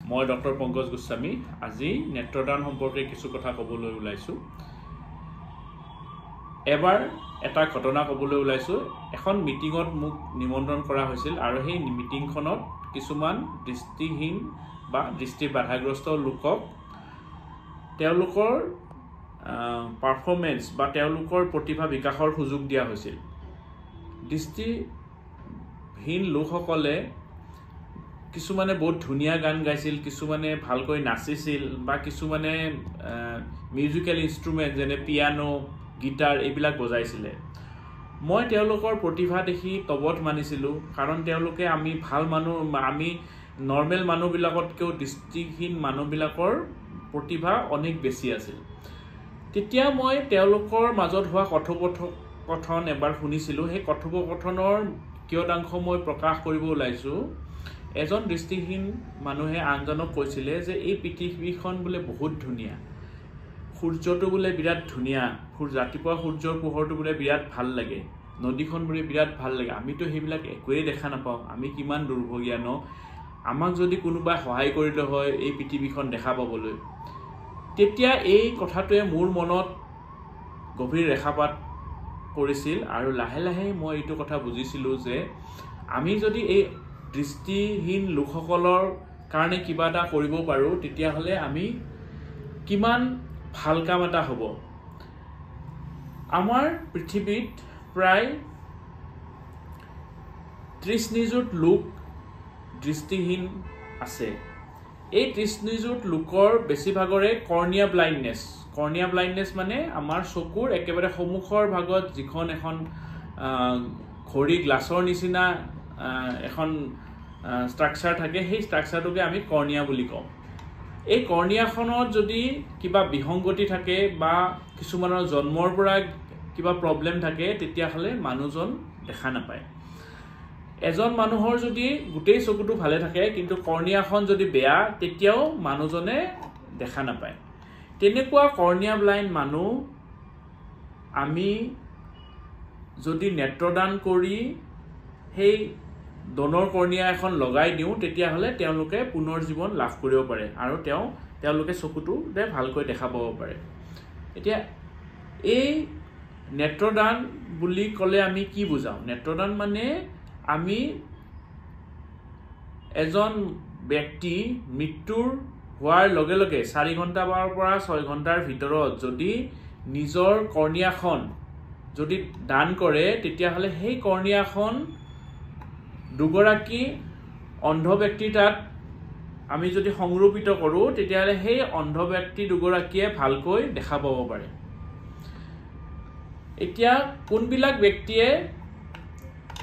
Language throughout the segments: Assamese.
মই ডক্টৰ পংকজ গোস্বামী আজি নেত্ৰদান সম্পৰ্কে কিছু কথা ক'বলৈ ওলাইছো। এবাৰ এটা ঘটনা ক'বলৈ ওলাইছো। এখন মিটিঙত মোক নিমন্ত্ৰণ কৰা হৈছিল আৰু সেই মিটিংখনত কিছুমান দৃষ্টিহীন বা দৃষ্টি বাধাগ্ৰস্ত লোকক তেওঁলোকৰ পাৰফৰ্মেন্স বা তেওঁলোকৰ প্ৰতিভা বিকাশৰ সুযোগ দিয়া হৈছিল। দৃষ্টিহীন লোকসকলে কিছুমানে বহুত ধুনীয়া গান গাইছিল, কিছুমানে ভালকৈ নাচিছিল বা কিছুমানে মিউজিকেল ইনষ্ট্ৰুমেণ্ট যেনে পিয়ানো, গিটাৰ এইবিলাক বজাইছিলে। মই তেওঁলোকৰ প্ৰতিভা দেখি তবত মানিছিলোঁ, কাৰণ তেওঁলোকে আমি ভাল মানুহ, আমি নৰ্মেল মানুহবিলাকতকৈও দৃষ্টিহীন মানুহবিলাকৰ প্ৰতিভা অনেক বেছি আছিল। তেতিয়া মই তেওঁলোকৰ মাজত হোৱা কথোপকথন এবাৰ শুনিছিলোঁ। সেই কথোপকথনৰ কিয়দাংশ মই প্ৰকাশ কৰিব ওলাইছোঁ। এজন দৃষ্টিহীন মানুহে আনজনক কৈছিলে যে এই পৃথিৱীখন বোলে বহুত ধুনীয়া, সূৰ্যটো বোলে বিৰাট ধুনীয়া, ৰাতিপুৱা সূৰ্যৰ পোহৰটো বোলে বিৰাট ভাল লাগে, নদীখন বোলে বিৰাট ভাল লাগে, আমিতো সেইবিলাক একোৱেই দেখা নাপাওঁ, আমি কিমান দুৰ্ভগীয়া ন, আমাক যদি কোনোবাই সহায় কৰিলে হয় এই পৃথিৱীখন দেখা পাবলৈ। তেতিয়া এই কথাটোৱে মোৰ মনত গভীৰ ৰেখাপাত কৰিছিল আৰু লাহে লাহে মই এইটো কথা বুজিছিলোঁ যে আমি যদি এই দৃষ্টিহীন লোকসকলৰ কাৰণে কিবা এটা কৰিব পাৰোঁ, তেতিয়াহ'লে আমি কিমান ভাল কাম এটা হ'ব। আমাৰ পৃথিৱীত প্ৰায় 30 নিযুত লোক দৃষ্টিহীন আছে। এই 30 নিযুত লোকৰ বেছিভাগৰে কৰ্নিয়া ব্লাইণ্ডনেছ মানে আমাৰ চকুৰ একেবাৰে সন্মুখৰ ভাগত যিখন এখন ঘড়ী গ্লাছৰ নিচিনা এখন ষ্ট্ৰাকচাৰ থাকে, সেই ষ্ট্ৰাকচাৰটোকে আমি কৰ্নিয়া বুলি কওঁ। এই কৰ্নিয়াখনত যদি কিবা বিসংগতি থাকে বা কিছুমানৰ জন্মৰ পৰা কিবা প্ৰব্লেম থাকে, তেতিয়াহ'লে মানুহজন দেখা নাপায়। এজন মানুহৰ যদি গোটেই চকুটো ভালে থাকে কিন্তু কৰ্নিয়াখন যদি বেয়া, তেতিয়াও মানুহজনে দেখা নাপায়। তেনেকুৱা কৰ্নিয়া ব্লাইণ্ড মানুহ আমি যদি নেত্ৰদান কৰি সেই ডনৰ কৰ্নিয়া এখন লগাই দিওঁ, তেতিয়াহ'লে তেওঁলোকে পুনৰ জীৱন লাভ কৰিব পাৰে আৰু তেওঁলোকে চকুটোৰে ভালকৈ দেখা পাব পাৰে। এতিয়া এই নেত্ৰদান বুলি ক'লে আমি কি বুজাওঁ? নেত্ৰদান মানে আমি এজন ব্যক্তি মৃত্যুৰ হোৱাৰ লগে লগে 4 ঘণ্টাৰ পৰা 6 ঘণ্টাৰ ভিতৰত যদি নিজৰ কৰ্নিয়াখন যদি দান কৰে, তেতিয়াহ'লে সেই কৰ্নিয়াখন দুগৰাকী অন্ধ ব্যক্তিৰ তাত আমি যদি সংৰোপিত কৰোঁ, তেতিয়াহ'লে সেই অন্ধ ব্যক্তি দুগৰাকীয়ে ভালকৈ দেখা পাব পাৰে। এতিয়া কোনবিলাক ব্যক্তিয়ে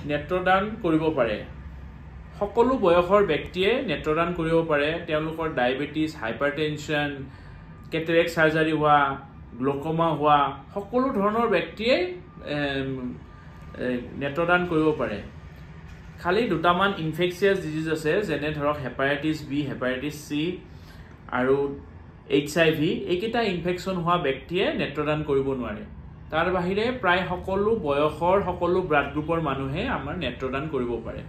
নেত্ৰদান কৰিব পাৰে? সকলো বয়সৰ ব্যক্তিয়ে নেত্ৰদান কৰিব পাৰে। তেওঁলোকৰ ডায়েবেটিছ, হাইপাৰটেনশ্যন, কেটেৰেক্ট চাৰ্জাৰী হোৱা, গ্ল'কমা হোৱা সকলো ধৰণৰ ব্যক্তিয়ে নেত্ৰদান কৰিব পাৰে। খালি দুটামান ইনফেকচিয়াছ ডিজিজ আছে, যেনে ধৰক হেপাটাইটিছ বি, হেপাটাইটিছ চি আৰু HIV। এইকেইটা ইনফেকশ্যন হোৱা ব্যক্তিয়ে নেত্ৰদান কৰিব নোৱাৰে। তাৰ বাহিৰে প্ৰায় সকলো বয়সৰ, সকলো ব্লাড গ্ৰুপৰ মানুহে আমাৰ নেত্ৰদান কৰিব পাৰে।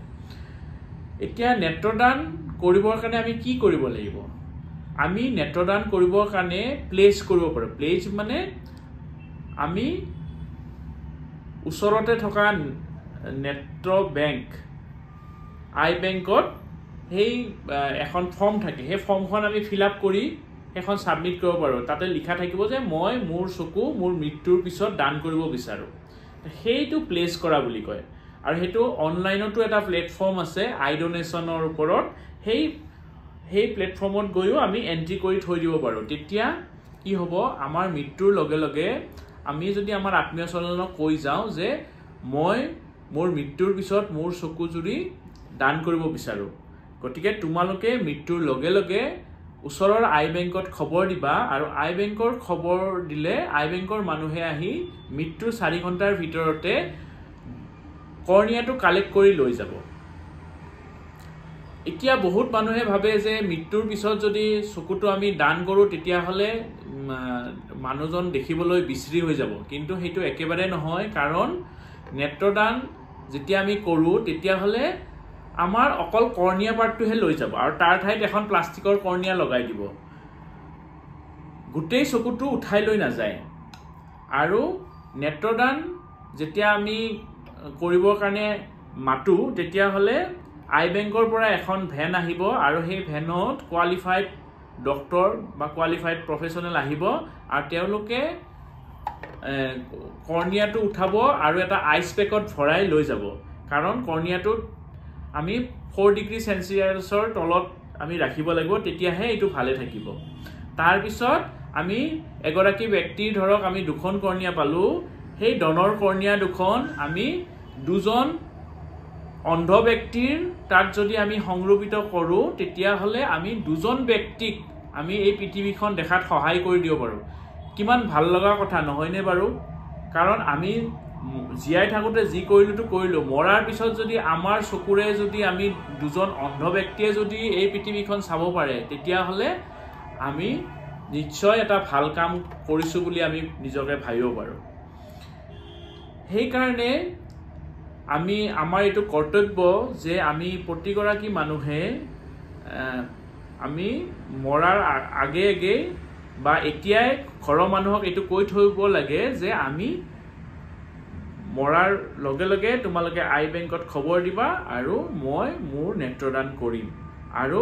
এতিয়া নেত্ৰদান কৰিবৰ কাৰণে আমি কি কৰিব লাগিব? আমি নেত্ৰদান কৰিবৰ কাৰণে প্লেচ কৰিব পাৰোঁ। প্লেচ মানে আমি ওচৰতে থকা নেত্ৰ বেংক, আই বেংকত সেই এখন ফৰ্ম থাকে, সেই ফৰ্মখন আমি ফিল আপ কৰি সেইখন ছাবমিট কৰিব পাৰোঁ। তাতে লিখা থাকিব যে মই মোৰ চকু মোৰ মৃত্যুৰ পিছত দান কৰিব বিচাৰোঁ। সেইটো প্লেচ কৰা বুলি কয়। আৰু সেইটো অনলাইনতো এটা প্লেটফৰ্ম আছে আই ডনেশ্যনৰ ওপৰত। সেই প্লেটফৰ্মত গৈও আমি এণ্ট্ৰি কৰি থৈ দিব পাৰোঁ। তেতিয়া কি হ'ব, আমাৰ মৃত্যুৰ লগে লগে আমি যদি আমাৰ আত্মীয় স্বজনক কৈ যাওঁ যে মই মোৰ মৃত্যুৰ পিছত মোৰ চকুজুৰি দান কৰিব বিচাৰোঁ, গতিকে তোমালোকে মৃত্যুৰ লগে লগে ওচৰৰ আই বেংকত খবৰ দিবা, আৰু আই বেংকৰ খবৰ দিলে আই বেংকৰ মানুহে আহি মৃত্যুৰ 4 ঘণ্টাৰ ভিতৰতে কৰ্নিয়াটো কালেক্ট কৰি লৈ যাব। এতিয়া বহুত মানুহে ভাবে যে মৃত্যুৰ পিছত যদি চকুটো আমি দান কৰোঁ, তেতিয়াহ'লে মানুহজন দেখিবলৈ বিশ্ৰী হৈ যাব। কিন্তু সেইটো একেবাৰে নহয়, কাৰণ নেত্ৰদান যেতিয়া আমি কৰোঁ, তেতিয়াহ'লে আমাৰ অকল কৰ্নিয়া পাৰ্টটোহে লৈ যাব আৰু তাৰ ঠাইত এখন প্লাষ্টিকৰ কৰ্নিয়া লগাই দিব, গোটেই চকুটো উঠাই লৈ নাযায়। আৰু নেত্ৰদান যেতিয়া আমি কৰিবৰ কাৰণে মাতো তেতিয়াহ'লে আই বেংকৰ পৰা এখন ভেন আহিব আৰু সেই ভেনত কোৱালিফাইড ডক্টৰ বা কোৱালিফাইড প্ৰফেচনেল আহিব আৰু তেওঁলোকে কৰ্নিয়াটো উঠাব আৰু এটা আইচ পেকত ভৰাই লৈ যাব। কাৰণ কৰ্নিয়াটোত আমি 4 ডিগ্ৰী চেলচিয়াছৰ তলত আমি ৰাখিব লাগিব, তেতিয়াহে এইটো ভালে থাকিব। তাৰপিছত আমি এগৰাকী ব্যক্তিৰ ধৰক আমি 2খন কৰ্নিয়া পালোঁ, সেই ডনৰ কৰ্নিয়া 2খন আমি 2জন অন্ধ ব্যক্তিৰ তাত যদি আমি সংৰোপিত কৰোঁ তেতিয়াহ'লে আমি 2জন ব্যক্তিক আমি এই পৃথিৱীখন দেখাত সহায় কৰি দিব পাৰোঁ। কিমান ভাল লগা কথা নহয়নে বাৰু? কাৰণ আমি জীয়াই থাকোঁতে যি কৰিলোঁতো কৰিলোঁ, মৰাৰ পিছত যদি আমাৰ চকুৰে যদি আমি 2জন অন্ধ ব্যক্তিয়ে যদি এই পৃথিৱীখন চাব পাৰে তেতিয়াহ'লে আমি নিশ্চয় এটা ভাল কাম কৰিছোঁ বুলি আমি নিজকে ভাবিব পাৰোঁ। সেইকাৰণে আমাৰ এইটো কৰ্তব্য যে আমি প্ৰতিগৰাকী মানুহে আমি মৰাৰ আগে বা এতিয়াই ঘৰৰ মানুহক এইটো কৈ থব লাগে যে আমি মৰাৰ লগে লগে তোমালোকে আই বেংকত খবৰ দিবা আৰু মই মোৰ নেত্ৰদান কৰিম। আৰু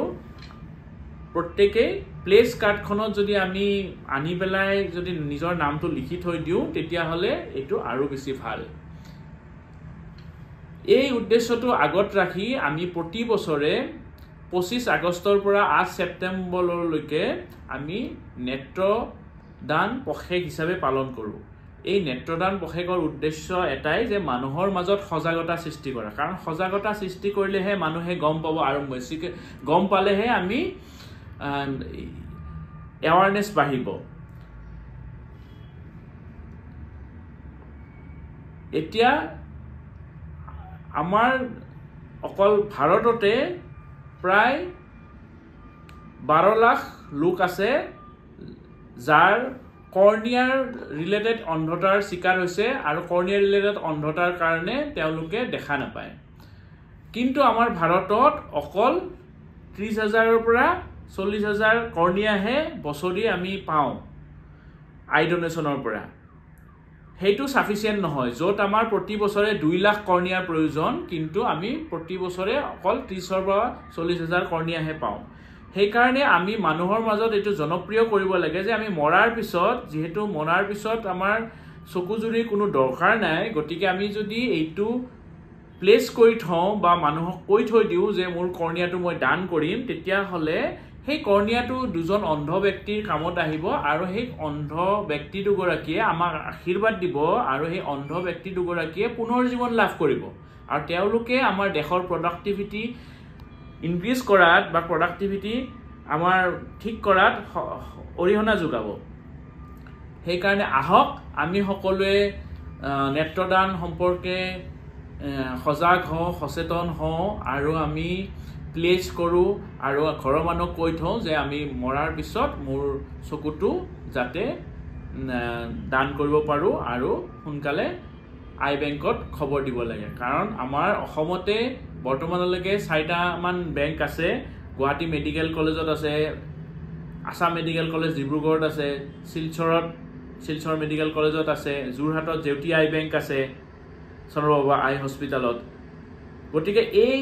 প্ৰত্যেকেই প্লেচ কাৰ্ডখনত যদি আমি আনি পেলাই যদি নিজৰ নামটো লিখি থৈ দিওঁ তেতিয়াহ'লে এইটো আৰু বেছি ভাল। এই উদ্দেশ্যটো আগত ৰাখি আমি প্ৰতি বছৰে 25 আগষ্টৰ পৰা 8 ছেপ্টেম্বৰলৈকে আমি নেত্ৰদান পষেক হিচাপে পালন কৰোঁ। এই নেত্ৰদান পষেকৰ উদ্দেশ্য এটাই যে মানুহৰ মাজত সজাগতা সৃষ্টি কৰা, কাৰণ সজাগতা সৃষ্টি কৰিলেহে মানুহে গম পাব আৰু বেছিকৈ গম পালেহে আমি এৱাৰনেছ বাঢ়িব। এতিয়া আমাৰ অকল ভাৰততে প্ৰায় 12 লাখ লোক আছে যাৰ কৰ্নিয়াৰ ৰিলেটেড অন্ধতাৰ চিকাৰ হৈছে আৰু কৰ্নিয়াৰ ৰিলেটেড অন্ধতাৰ কাৰণে তেওঁলোকে দেখা নাপায়। কিন্তু আমাৰ ভাৰতত অকল 30,000ৰ পৰা 40,000 কৰ্নিয়াহে বছৰি আমি পাওঁ আই ডনেশ্যনৰ পৰা। সেইটো ছাফিচিয়েণ্ট নহয়, য'ত আমাৰ প্ৰতি বছৰে 2 লাখ কৰ্নিয়াৰ প্ৰয়োজন, কিন্তু আমি প্ৰতি বছৰে অকল 30,000 পৰা 40,000 কৰ্নিয়াহে পাওঁ। সেইকাৰণে আমি মানুহৰ মাজত এইটো জনপ্ৰিয় কৰিব লাগে যে আমি মৰাৰ পিছত, যিহেতু মৰাৰ পিছত আমাৰ চকুজুৰিৰ কোনো দৰকাৰ নাই, গতিকে আমি যদি এইটো প্লেচ কৰি থওঁ বা মানুহক কৈ থৈ দিওঁ যে মোৰ কৰ্নিয়াটো মই দান কৰিম, তেতিয়াহ'লে সেই কৰ্নিয়াটো 2জন অন্ধ ব্যক্তিৰ কামত আহিব আৰু সেই অন্ধ ব্যক্তি দুগৰাকীয়ে আমাক আশীৰ্বাদ দিব আৰু সেই অন্ধ ব্যক্তি দুগৰাকীয়ে পুনৰ জীৱন লাভ কৰিব আৰু তেওঁলোকে আমাৰ দেশৰ প্ৰডাক্টিভিটি ইনক্ৰিজ কৰাত বা প্ৰডাক্টিভিটি আমাৰ ঠিক কৰাত অৰিহণা যোগাব। সেইকাৰণে আহক আমি সকলোৱে নেত্ৰদান সম্পৰ্কে সজাগ হওঁ, সচেতন হওঁ আৰু আমি প্লেচ কৰোঁ আৰু ঘৰৰ মানুহক কৈ থওঁ যে আমি মৰাৰ পিছত মোৰ চকুটো যাতে দান কৰিব পাৰোঁ আৰু সোনকালে আই বেংকত খবৰ দিব লাগে। কাৰণ আমাৰ অসমতে বৰ্তমানলৈকে 4টামান বেংক আছে। গুৱাহাটী মেডিকেল কলেজত আছে, আছাম মেডিকেল কলেজ ডিব্ৰুগড়ত আছে, শিলচৰ মেডিকেল কলেজত আছে, যোৰহাটত জেউতি আই বেংক আছে, চন্দ্ৰবাবু আই হস্পিটেলত। গতিকে এই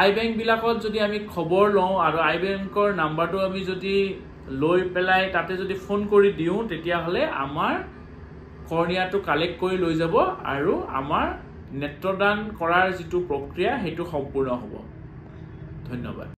আই বেংকবিলাকত যদি আমি খবৰ লওঁ আৰু আই বেংকৰ নাম্বাৰটো আমি যদি লৈ পেলাই তাতে যদি ফোন কৰি দিওঁ তেতিয়াহ'লে আমাৰ কৰ্নিয়াটো কালেক্ট কৰি লৈ যাব আৰু আমাৰ নেত্ৰদান কৰাৰ যিটো প্ৰক্ৰিয়া সেইটো সম্পূৰ্ণ হ'ব। ধন্যবাদ।